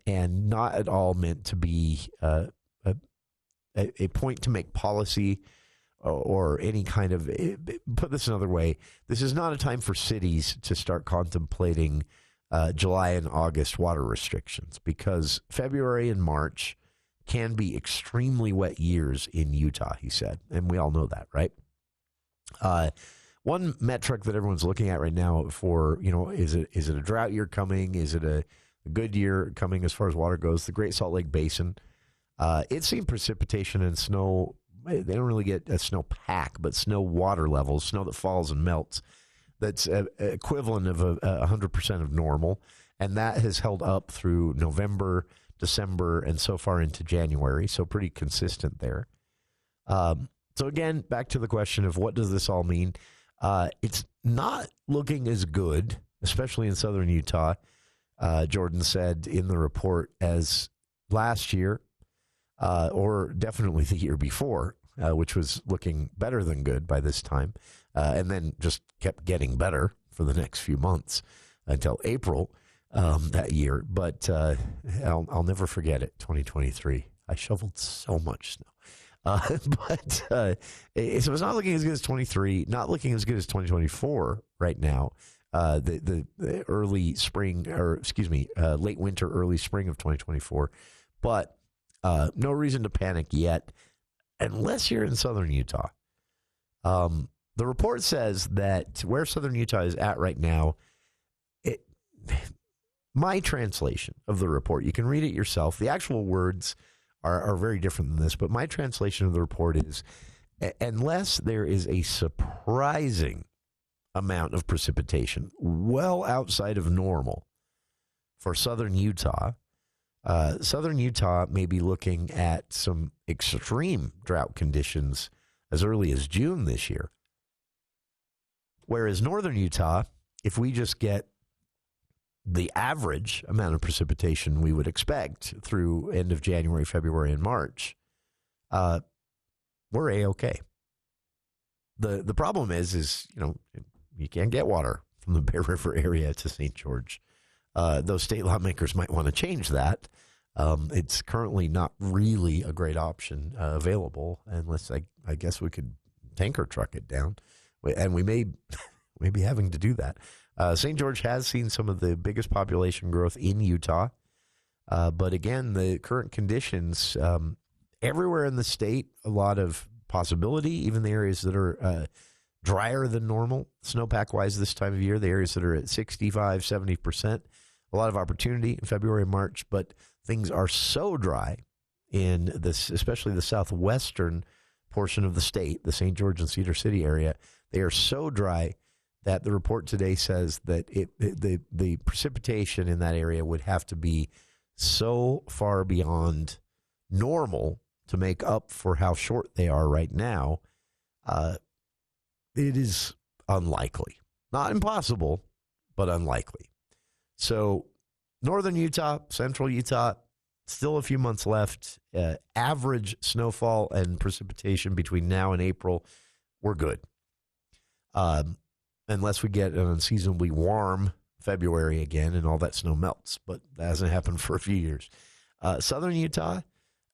not at all meant to be a point to make policy or any kind of, put this another way, this is not a time for cities to start contemplating July and August water restrictions, because February and March can be extremely wet years in Utah, he said. And we all know that, right? One metric that everyone's looking at right now for, is it a drought year coming? Is it a good year coming as far as water goes? The Great Salt Lake Basin. It's seen precipitation and snow. They don't really get a snowpack, but snow water levels, snow that falls and melts, that's equivalent of 100% of normal. And that has held up through November, December, and so far into January. So pretty consistent there. So again, back to the question of what does this all mean? It's not looking as good, especially in southern Utah, Jordan said in the report, as last year, or definitely the year before, which was looking better than good by this time, and then just kept getting better for the next few months until April that year. But I'll never forget it, 2023. I shoveled so much snow. So it's not looking as good as 23, not looking as good as 2024 right now. The early spring, late winter, early spring of 2024. But no reason to panic yet, unless you're in southern Utah. The report says that where southern Utah is at right now, my translation of the report, you can read it yourself. The actual words are very different than this, but my translation of the report is, unless there is a surprising amount of precipitation well outside of normal for southern Utah may be looking at some extreme drought conditions as early as June this year. Whereas northern Utah, if we just get the average amount of precipitation we would expect through end of January, February, and March, we're A-okay. The problem is you can't get water from the Bear River area to St. George. Those state lawmakers might want to change that. It's currently not really a great option available, unless I guess we could tanker truck it down. And we may be having to do that. St. George has seen some of the biggest population growth in Utah. But again, the current conditions, everywhere in the state, a lot of possibility, even the areas that are drier than normal, snowpack-wise this time of year, the areas that are at 65, 70%, a lot of opportunity in February and March, but things are so dry in this, especially the southwestern portion of the state, the St. George and Cedar City area. They are so dry that the report today says that the precipitation in that area would have to be so far beyond normal to make up for how short they are right now. It is unlikely. Not impossible, but unlikely. So northern Utah, central Utah, still a few months left. Average snowfall and precipitation between now and April, we're good. Unless we get an unseasonably warm February again and all that snow melts, but that hasn't happened for a few years. Southern Utah,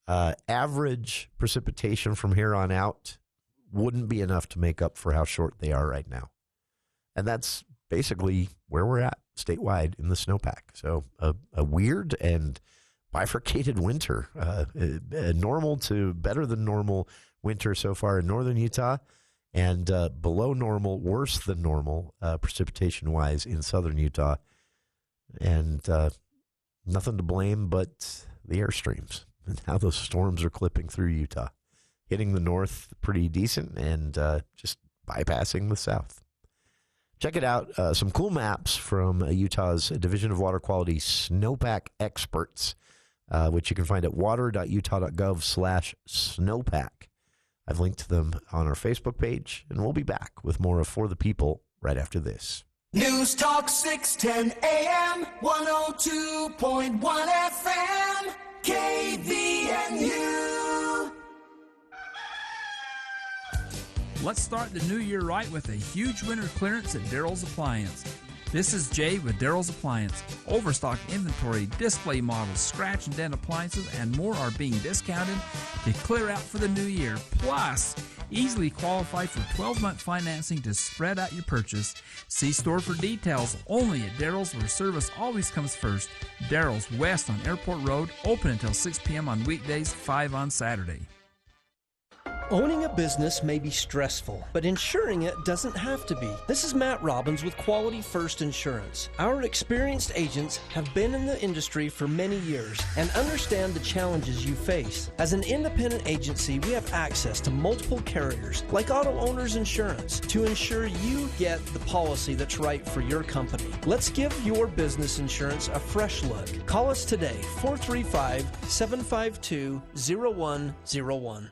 average precipitation from here on out wouldn't be enough to make up for how short they are right now. And that's basically where we're at statewide in the snowpack. So a weird and bifurcated winter, normal to better than normal winter so far in northern Utah, and below normal, worse than normal precipitation-wise in southern Utah. And nothing to blame but the airstreams and how those storms are clipping through Utah, hitting the north pretty decent and just bypassing the south. Check it out. Some cool maps from Utah's Division of Water Quality Snowpack experts, which you can find at water.utah.gov/snowpack. I've linked them on our Facebook page, and we'll be back with more of For the People right after this. News Talk 610 AM, 102.1 FM, KVNU. Let's start the new year right with a huge winter clearance at Daryl's Appliance. This is Jay with Daryl's Appliance. Overstock inventory, display models, scratch and dent appliances, and more are being discounted to clear out for the new year. Plus, easily qualify for 12-month financing to spread out your purchase. See store for details. Only at Daryl's, where service always comes first. Daryl's West on Airport Road, open until 6 p.m. on weekdays, 5 on Saturday. Owning a business may be stressful, but insuring it doesn't have to be. This is Matt Robbins with Quality First Insurance. Our experienced agents have been in the industry for many years and understand the challenges you face. As an independent agency, we have access to multiple carriers, like Auto Owners Insurance, to ensure you get the policy that's right for your company. Let's give your business insurance a fresh look. Call us today, 435-752-0101.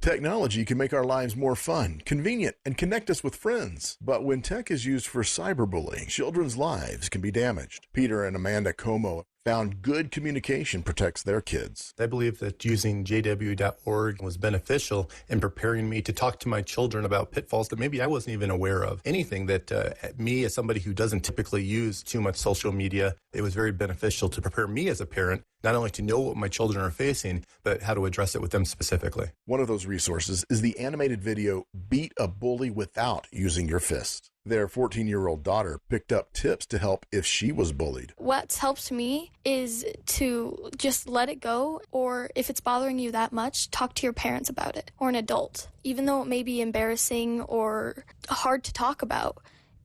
Technology can make our lives more fun, convenient, and connect us with friends. But when tech is used for cyberbullying, children's lives can be damaged. Peter and Amanda Como found good communication protects their kids. I believe that using jw.org was beneficial in preparing me to talk to my children about pitfalls that maybe I wasn't even aware of. Anything that me, as somebody who doesn't typically use too much social media, it was very beneficial to prepare me as a parent, not only to know what my children are facing, but how to address it with them specifically. One of those resources is the animated video, Beat a Bully Without Using Your Fist. Their 14-year-old daughter picked up tips to help if she was bullied. What's helped me is to just let it go, or if it's bothering you that much, talk to your parents about it, or an adult. Even though it may be embarrassing or hard to talk about,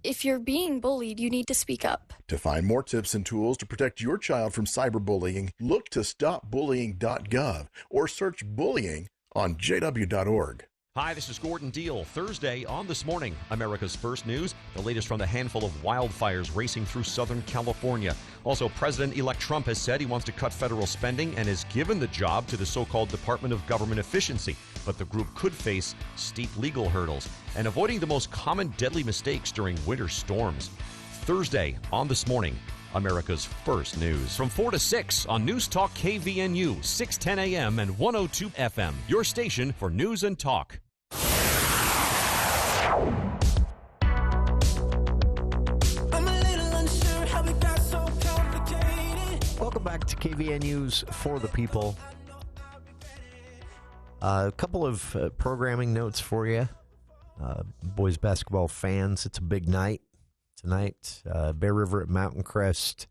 if you're being bullied, you need to speak up. To find more tips and tools to protect your child from cyberbullying, look to stopbullying.gov or search bullying on jw.org. Hi, this is Gordon Deal. Thursday on This Morning, America's First News, the latest from the handful of wildfires racing through Southern California. Also, President-elect Trump has said he wants to cut federal spending and has given the job to the so-called Department of Government Efficiency, but the group could face steep legal hurdles. And avoiding the most common deadly mistakes during winter storms. Thursday on This Morning, America's First News. From 4 to 6 on News Talk KVNU, 610 AM and 102 FM. Your station for news and talk. Welcome back to KVNU's For the People. A couple of programming notes for you. Boys basketball fans, it's a big night tonight. Bear River at Mountain Crest.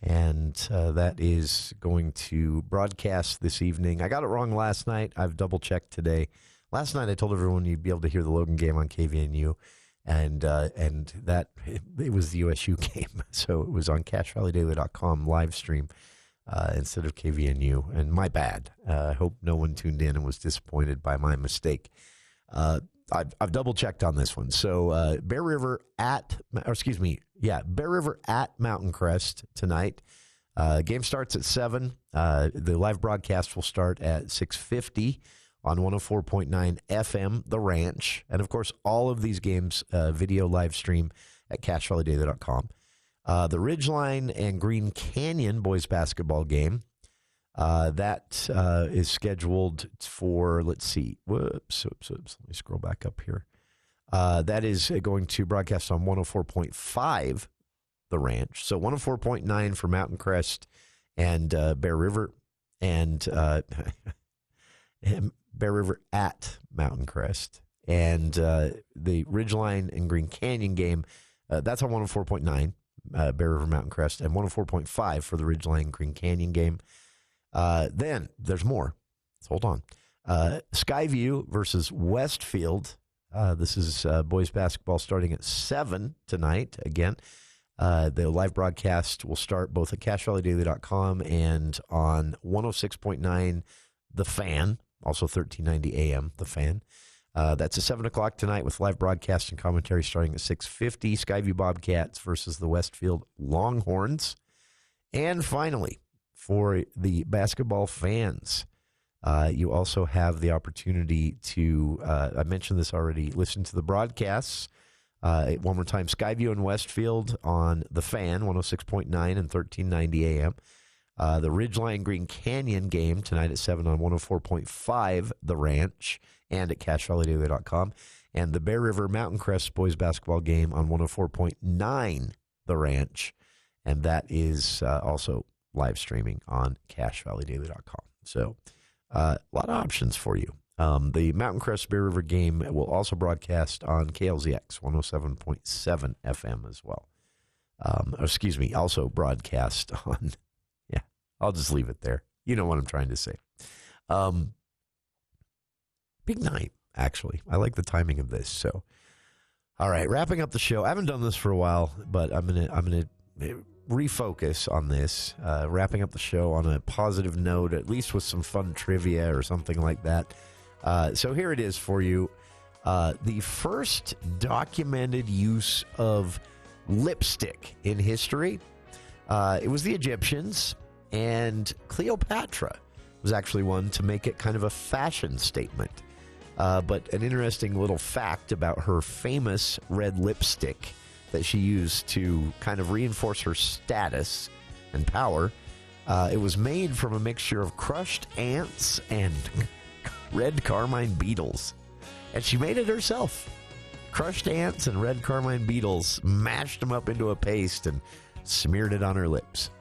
And that is going to broadcast this evening. I got it wrong last night. I've double-checked today. Last night I told everyone you'd be able to hear the Logan game on KVNU, and that it was the USU game, so it was on CashValleyDaily.com live stream instead of KVNU. And my bad. I hope no one tuned in and was disappointed by my mistake. I've double checked on this one. So Bear River at Mountain Crest tonight. Game starts at 7. The live broadcast will start at 6:50 on 104.9 FM, The Ranch. And, of course, all of these games video live stream at CashValleyDaily.com. The Ridgeline and Green Canyon boys basketball game, that is scheduled for, let's see, whoops, let me scroll back up here. That is going to broadcast on 104.5 the Ranch. So 104.9 for Mountain Crest and Bear River, and Bear River at Mountain Crest. And the Ridgeline and Green Canyon game, that's on 104.9, Bear River, Mountain Crest, and 104.5 for the Ridgeline Green Canyon game. Then there's more. So hold on. Skyview versus Westfield. This is boys basketball starting at 7 tonight. Again, the live broadcast will start both at CashValleyDaily.com and on 106.9 The Fan, also 1390 AM The Fan. That's at 7 o'clock tonight with live broadcast and commentary starting at 6:50. Skyview Bobcats versus the Westfield Longhorns. And finally, for the basketball fans, you also have the opportunity to, I mentioned this already, listen to the broadcasts. One more time, Skyview and Westfield on The Fan, 106.9 and 1390 AM. The Ridgeline Green Canyon game tonight at 7 on 104.5 The Ranch and at CashValleyDaily.com. And the Bear River Mountain Crest boys basketball game on 104.9 The Ranch. And that is also live streaming on CashValleyDaily.com. So a lot of options for you. The Mountain Crest Bear River game will also broadcast on KLZX 107.7 FM as well. Also broadcast on, I'll just leave it there. You know what I'm trying to say. Big night, actually. I like the timing of this. So, all right, wrapping up the show. I haven't done this for a while, but I'm gonna refocus on this. Wrapping up the show on a positive note, at least with some fun trivia or something like that. So here it is for you. The first documented use of lipstick in history. It was the Egyptians, and Cleopatra was actually one to make it kind of a fashion statement. But an interesting little fact about her famous red lipstick that she used to kind of reinforce her status and power. It was made from a mixture of crushed ants and red carmine beetles. And she made it herself. Crushed ants and red carmine beetles, mashed them up into a paste and smeared it on her lips.